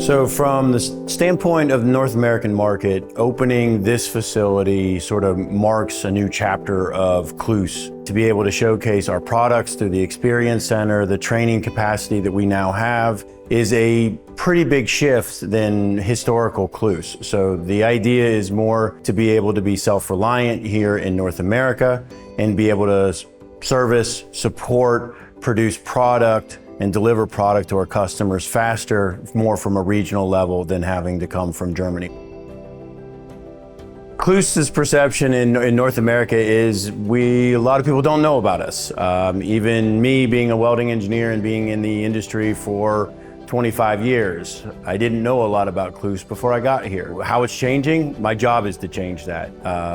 So from the standpoint of the North American market, opening this facility sort of marks a new chapter of CLOOS. To be able to showcase our products through the Experience Center, the training capacity that we now have is a pretty big shift than historical CLOOS. So the idea is more to be able to be self-reliant here in North America and be able to service, support, produce product, and deliver product to our customers faster, more from a regional level than having to come from Germany. CLOOS's perception in North America is a lot of people don't know about us. Even me being a welding engineer and being in the industry for 25 years, I didn't know a lot about CLOOS before I got here. How it's changing? My job is to change that.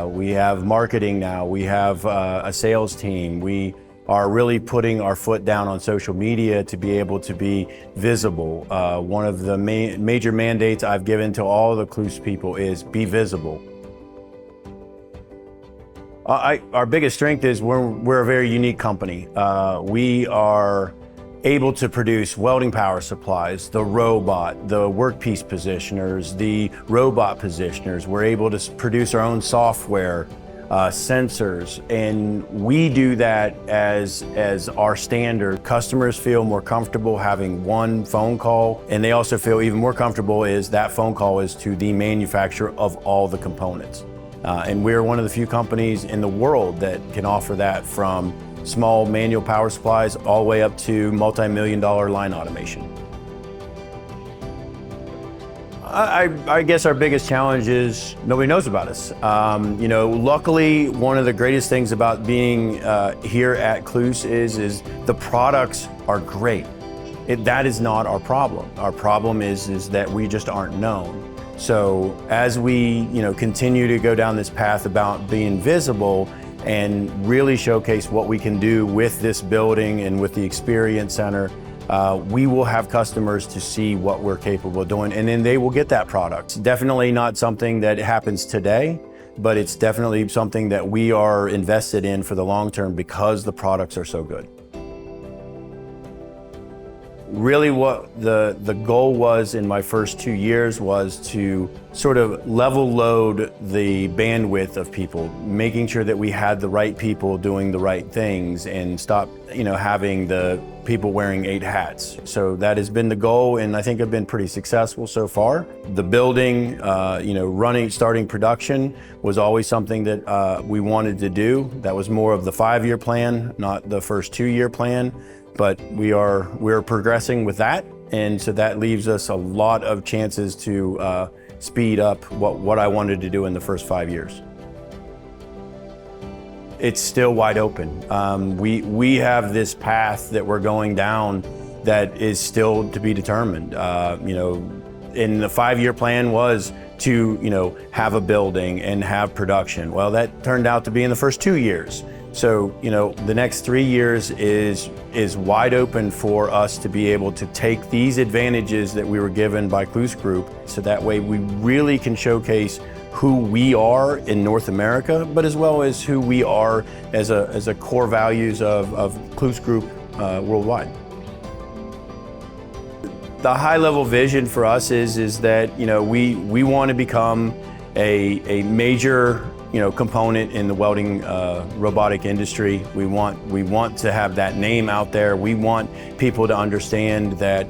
We have marketing now, we have a sales team, we are really putting our foot down on social media to be able to be visible. One of the major mandates I've given to all the CLOOS people is be visible. Our biggest strength is we're a very unique company. We are able to produce welding power supplies, the robot, the workpiece positioners, the robot positioners. We're able to produce our own software, sensors, and we do that as our standard. Customers feel more comfortable having one phone call, and they also feel even more comfortable is that phone call is to the manufacturer of all the components. And we're one of the few companies in the world that can offer that, from small manual power supplies all the way up to multi-million-dollar line automation. I guess our biggest challenge is nobody knows about us. Luckily, one of the greatest things about being here at CLOOS is the products are great. That is not our problem. Our problem is that we just aren't known. So as we continue to go down this path about being visible and really showcase what we can do with this building and with the Experience Center, we will have customers to see what we're capable of doing, and then they will get that product. It's definitely not something that happens today, but it's definitely something that we are invested in for the long term because the products are so good. Really what the goal was in my first 2 years was to sort of level load the bandwidth of people, making sure that we had the right people doing the right things and stop having the people wearing 8 hats. So that has been the goal, and I think I've been pretty successful so far. The building, starting production was always something that we wanted to do. That was more of the 5-year plan, not the first 2-year plan. But we're progressing with that, and so that leaves us a lot of chances to speed up what I wanted to do in the first 5 years. It's still wide open. We have this path that we're going down that is still to be determined. In the 5-year plan was to have a building and have production. Well, that turned out to be in the first 2 years. So, the next 3 years is wide open for us to be able to take these advantages that we were given by CLOOS Group, so that way we really can showcase who we are in North America, but as well as who we are as a core values of CLOOS Group worldwide. The high-level vision for us is that we want to become a major component in the welding robotic industry. We want to have that name out there. We want people to understand that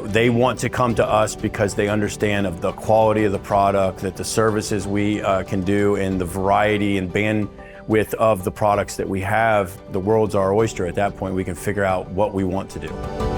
they want to come to us because they understand of the quality of the product, that the services we can do, and the variety and bandwidth of the products that we have. The world's our oyster. At that point, we can figure out what we want to do.